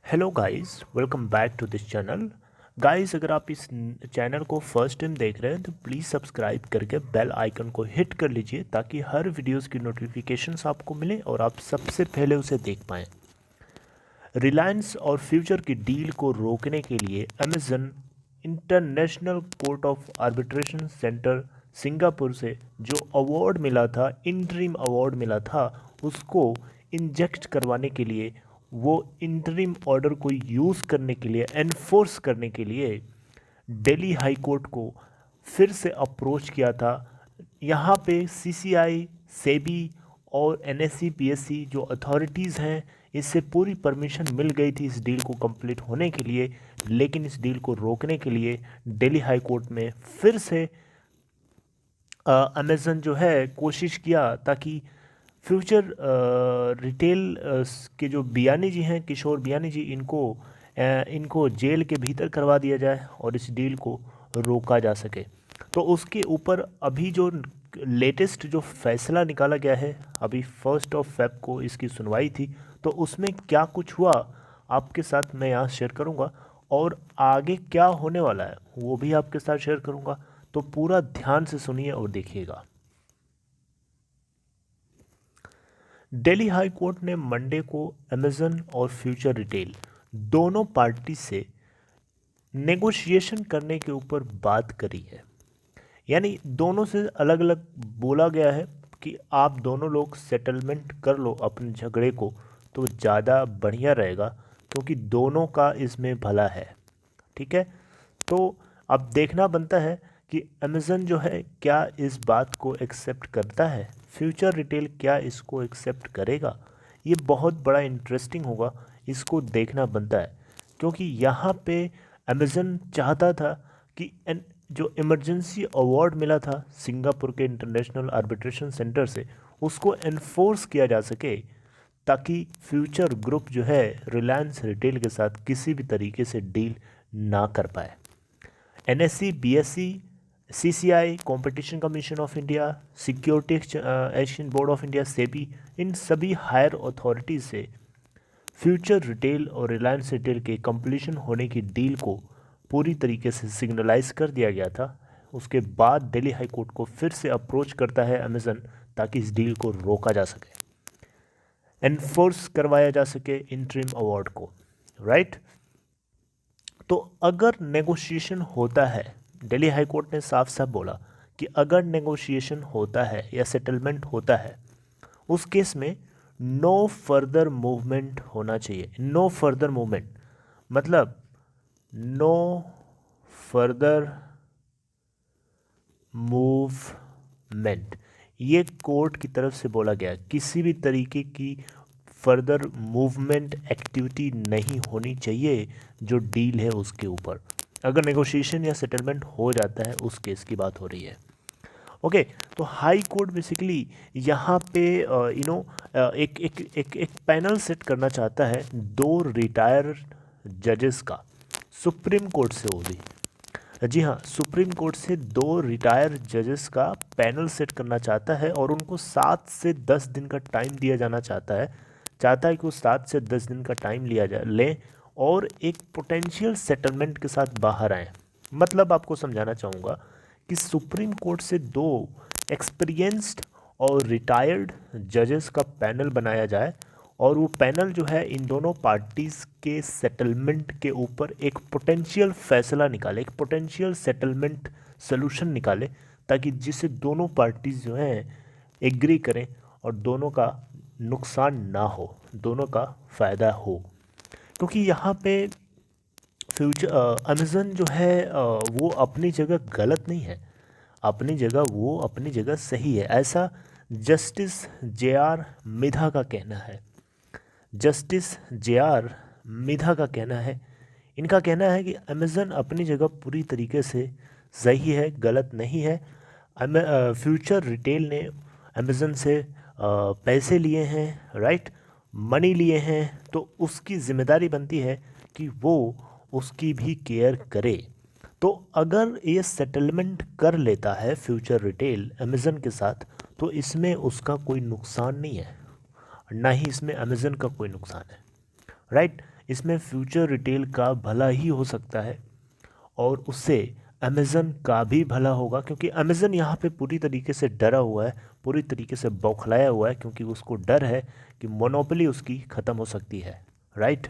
Hello guys, welcome back to this channel. Guys, अगर आप इस चैनल को फर्स्ट टाइम देख रहे हैं तो प्लीज़ सब्सक्राइब करके बेल आइकन को हिट कर लीजिए ताकि हर वीडियोस की नोटिफिकेशंस आपको मिले और आप सबसे पहले उसे देख पाएँ। रिलायंस और फ्यूचर की डील को रोकने के लिए Amazon international court of arbitration centre Singapore से जो अवार्ड मिला था, इंटरिम अवार्ड मिला था, उसको इंजेक्ट करवाने के लिए, वो इंटरिम ऑर्डर को यूज़ करने के लिए, एनफोर्स करने के लिए दिल्ली हाई कोर्ट को फिर से अप्रोच किया था। यहाँ पे सीसीआई, सेबी और एनएससी पीएससी जो अथॉरिटीज़ हैं, इससे पूरी परमिशन मिल गई थी इस डील को कंप्लीट होने के लिए, लेकिन इस डील को रोकने के लिए दिल्ली हाई कोर्ट में फिर से अमेज़न जो है कोशिश किया ताकि फ्यूचर रिटेल के जो बियानी जी हैं, किशोर बियानी जी, इनको जेल के भीतर करवा दिया जाए और इस डील को रोका जा सके। तो उसके ऊपर अभी जो लेटेस्ट जो फैसला निकाला गया है, अभी 1 फेब को इसकी सुनवाई थी, तो उसमें क्या कुछ हुआ आपके साथ मैं यहाँ शेयर करूँगा और आगे क्या होने वाला है वो भी आपके साथ शेयर करूँगा। तो पूरा ध्यान से सुनिए और देखिएगा। दिल्ली हाई कोर्ट ने मंडे को अमेजन और फ्यूचर रिटेल दोनों पार्टी से नेगोशिएशन करने के ऊपर बात करी है। यानी दोनों से अलग अलग बोला गया है कि आप दोनों लोग सेटलमेंट कर लो अपने झगड़े को, तो ज़्यादा बढ़िया रहेगा, क्योंकि दोनों का इसमें भला है। ठीक है, तो अब देखना बनता है कि अमेज़न जो है क्या इस बात को एक्सेप्ट करता है, फ्यूचर रिटेल क्या इसको एक्सेप्ट करेगा। ये बहुत बड़ा इंटरेस्टिंग होगा, इसको देखना बनता है, क्योंकि यहाँ पे अमेज़न चाहता था कि जो इमरजेंसी अवार्ड मिला था सिंगापुर के इंटरनेशनल आर्बिट्रेशन सेंटर से, उसको एनफोर्स किया जा सके ताकि फ्यूचर ग्रुप जो है रिलायंस रिटेल के साथ किसी भी तरीके से डील ना कर पाए। NSC, BSC, CCI, competition commission of India, security exchange board of India, SEBI, इन सभी हायर अथॉरिटीज से फ्यूचर रिटेल और रिलायंस रिटेल के कंप्लीशन होने की डील को पूरी तरीके से सिग्नलाइज कर दिया गया था। उसके बाद दिल्ली हाई कोर्ट को फिर से अप्रोच करता है अमेज़न ताकि इस डील को रोका जा सके, एनफोर्स करवाया जा सके इंटरिम अवार्ड को, राइट। तो अगर नेगोशिएशन होता है, दिल्ली हाई कोर्ट ने साफ साफ बोला कि अगर नेगोशिएशन होता है या सेटलमेंट होता है, उस केस में नो फर्दर मूवमेंट होना चाहिए। नो फर्दर मूवमेंट मतलब नो फर्दर मूवमेंट, ये कोर्ट की तरफ से बोला गया। किसी भी तरीके की फर्दर मूवमेंट एक्टिविटी नहीं होनी चाहिए जो डील है उसके ऊपर। अगर नेगोशिएशन या सेटलमेंट हो जाता है उस केस की बात हो रही है। ओके, तो हाई कोर्ट बेसिकली यहाँ पे एक एक एक एक पैनल सेट करना चाहता है, 2 रिटायर जजेस का, सुप्रीम कोर्ट से, वो भी, जी हाँ, सुप्रीम कोर्ट से 2 रिटायर जजेस का पैनल सेट करना चाहता है और उनको 7 से 10 दिन का टाइम दिया जाना चाहता है कि वो 7 से 10 दिन का टाइम लिया जाए लें और एक पोटेंशियल सेटलमेंट के साथ बाहर आएँ। मतलब आपको समझाना चाहूँगा कि सुप्रीम कोर्ट से 2 एक्सपीरियंस्ड और रिटायर्ड जजेस का पैनल बनाया जाए और वो पैनल जो है इन दोनों पार्टीज़ के सेटलमेंट के ऊपर एक पोटेंशियल फैसला निकाले, एक पोटेंशियल सेटलमेंट सोल्यूशन निकाले, ताकि जिससे दोनों पार्टीज़ जो हैं एग्री करें और दोनों का नुकसान ना हो, दोनों का फ़ायदा हो। क्योंकि यहाँ पे फ्यूचर अमेज़न जो है वो अपनी जगह गलत नहीं है, वो अपनी जगह सही है, ऐसा जस्टिस जे.आर. मिधा का कहना है। Justice JR. मिधा का कहना है, इनका कहना है कि अमेज़न अपनी जगह पूरी तरीके से सही है, गलत नहीं है। फ्यूचर रिटेल ने अमेज़न से पैसे लिए हैं, राइट, मनी लिए हैं, तो उसकी जिम्मेदारी बनती है कि वो उसकी भी केयर करे। तो अगर ये सेटलमेंट कर लेता है फ्यूचर रिटेल अमेज़न के साथ, तो इसमें उसका कोई नुकसान नहीं है, ना ही इसमें अमेज़न का कोई नुकसान है, राइट। इसमें फ्यूचर रिटेल का भला ही हो सकता है और उससे अमेज़न का भी भला होगा, क्योंकि अमेज़न यहाँ पे पूरी तरीके से डरा हुआ है, पूरी तरीके से बौखलाया हुआ है, क्योंकि उसको डर है कि मोनोपोली उसकी ख़त्म हो सकती है, राइट।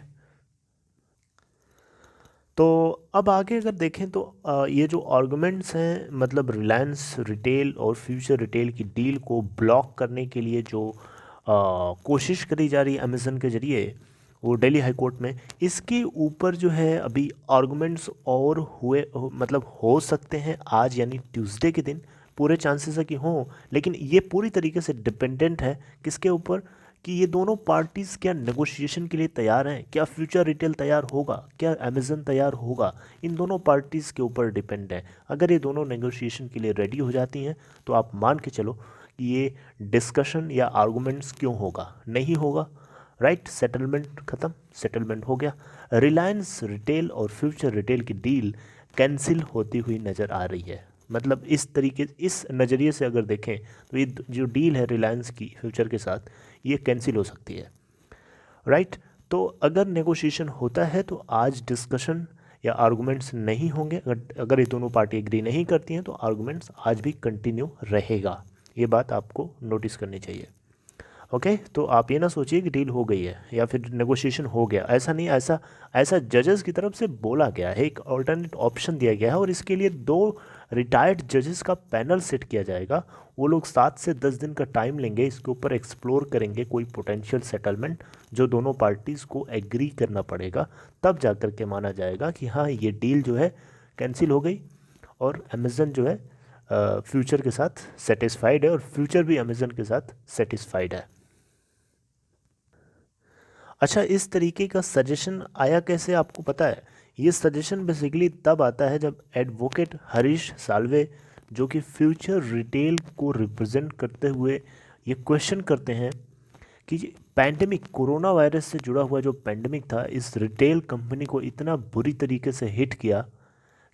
तो अब आगे अगर देखें तो ये जो आर्गुमेंट्स हैं, मतलब रिलायंस रिटेल और फ्यूचर रिटेल की डील को ब्लॉक करने के लिए जो कोशिश करी जा रही है अमेज़न के ज़रिए, वो दिल्ली हाई कोर्ट में, इसके ऊपर जो है अभी आर्गुमेंट्स और मतलब हो सकते हैं आज यानी ट्यूसडे के दिन, पूरे चांसेस है कि हों, लेकिन ये पूरी तरीके से डिपेंडेंट है किसके ऊपर, कि ये दोनों पार्टीज़ क्या नेगोशिएशन के लिए तैयार हैं, क्या फ्यूचर रिटेल तैयार होगा, क्या अमेज़न तैयार होगा, इन दोनों पार्टीज़ के ऊपर डिपेंड है। अगर ये दोनों नेगोशिएशन के लिए रेडी हो जाती हैं तो आप मान के चलो कि ये डिस्कशन या आर्गूमेंट्स क्यों होगा, नहीं होगा, राइट। सेटलमेंट ख़त्म, सेटलमेंट हो गया। रिलायंस रिटेल और फ्यूचर रिटेल की डील कैंसिल होती हुई नज़र आ रही है। मतलब इस नज़रिए से अगर देखें तो ये जो डील है रिलायंस की फ्यूचर के साथ, ये कैंसिल हो सकती है, राइट। तो अगर नेगोशिएशन होता है तो आज डिस्कशन या आर्गुमेंट्स नहीं होंगे, अगर ये दोनों पार्टी एग्री नहीं करती हैं तो आर्गुमेंट्स आज भी कंटिन्यू रहेगा। ये बात आपको नोटिस करनी चाहिए, ओके। तो आप ये ना सोचिए कि डील हो गई है या फिर नेगोशिएशन हो गया, ऐसा नहीं। ऐसा जजेस की तरफ से बोला गया है, एक ऑल्टरनेट ऑप्शन दिया गया है और इसके लिए 2 रिटायर्ड जजेस का पैनल सेट किया जाएगा। वो लोग 7 से 10 दिन का टाइम लेंगे, इसके ऊपर एक्सप्लोर करेंगे कोई पोटेंशियल सेटलमेंट जो दोनों पार्टीज़ को एग्री करना पड़ेगा, तब जा कर के माना जाएगा कि हाँ ये डील जो है कैंसिल हो गई और अमेज़न जो है फ्यूचर के साथ सेटिस्फाइड है और फ्यूचर भी अमेज़न के साथ सेटिस्फाइड है। अच्छा, इस तरीके का सजेशन आया कैसे, आपको पता है? ये सजेशन बेसिकली तब आता है जब एडवोकेट हरीश साल्वे, जो कि फ्यूचर रिटेल को रिप्रेजेंट करते हुए ये क्वेश्चन करते हैं कि पैंडेमिक, कोरोना वायरस से जुड़ा हुआ जो पैंडेमिक था, इस रिटेल कंपनी को इतना बुरी तरीके से हिट किया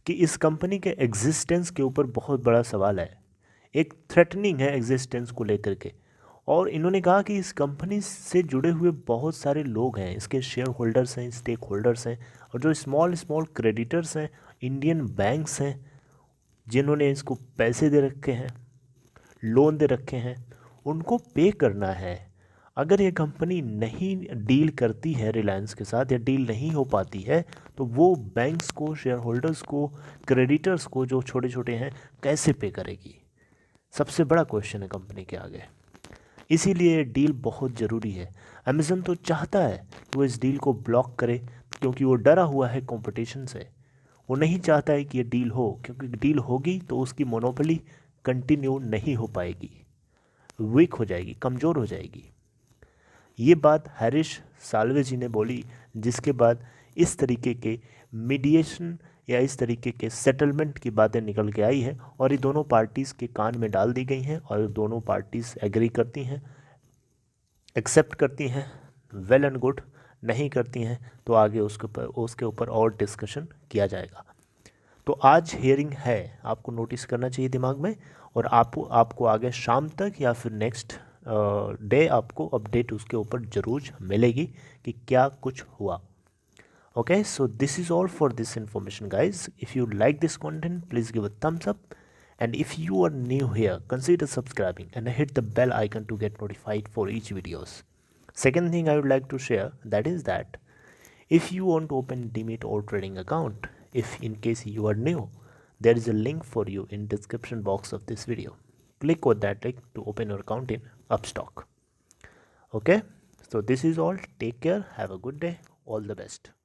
कि इस कंपनी के एग्जिस्टेंस के ऊपर बहुत बड़ा सवाल है, एक थ्रेटनिंग है एग्जिस्टेंस को लेकर के। और इन्होंने कहा कि इस कंपनी से जुड़े हुए बहुत सारे लोग हैं, इसके शेयर होल्डर्स हैं, स्टेक होल्डर्स हैं, और जो स्मॉल स्मॉल क्रेडिटर्स हैं, इंडियन बैंक्स हैं जिन्होंने इसको पैसे दे रखे हैं, लोन दे रखे हैं, उनको पे करना है। अगर ये कंपनी नहीं डील करती है रिलायंस के साथ या डील नहीं हो पाती है तो वो बैंक्स को, शेयर होल्डर्स को, क्रेडिटर्स को जो छोटे छोटे हैं, कैसे पे करेगी? सबसे बड़ा क्वेश्चन है कंपनी के आगे। इसीलिए डील बहुत ज़रूरी है। अमेज़न तो चाहता है कि वो इस डील को ब्लॉक करे, क्योंकि वो डरा हुआ है कंपटीशन से। वो नहीं चाहता है कि ये डील हो, क्योंकि डील होगी तो उसकी मोनोपोली कंटिन्यू नहीं हो पाएगी, वीक हो जाएगी, कमज़ोर हो जाएगी। ये बात हरीश साल्वे जी ने बोली, जिसके बाद इस तरीके के मीडिएशन या इस तरीके के सेटलमेंट की बातें निकल के आई है और ये दोनों पार्टीज़ के कान में डाल दी गई हैं और दोनों पार्टीज़ एग्री करती हैं, एक्सेप्ट करती हैं, वेल एंड गुड। नहीं करती हैं तो आगे उसके ऊपर और डिस्कशन किया जाएगा। तो आज हियरिंग है, आपको नोटिस करना चाहिए दिमाग में, और आपको आगे शाम तक या फिर नेक्स्ट डे आपको अपडेट उसके ऊपर ज़रूर मिलेगी कि क्या कुछ हुआ। Okay, so this is all for this information, guys. If you like this content, please give a thumbs up, and if you are new here, consider subscribing and hit the bell icon to get notified for each videos. Second thing I would like to share, that is that if you want to open Demat or trading account, if in case you are new, there is a link for you in description box of this video. Click on that link to open your account in Upstox. Okay, so this is all. Take care, have a good day, all the best.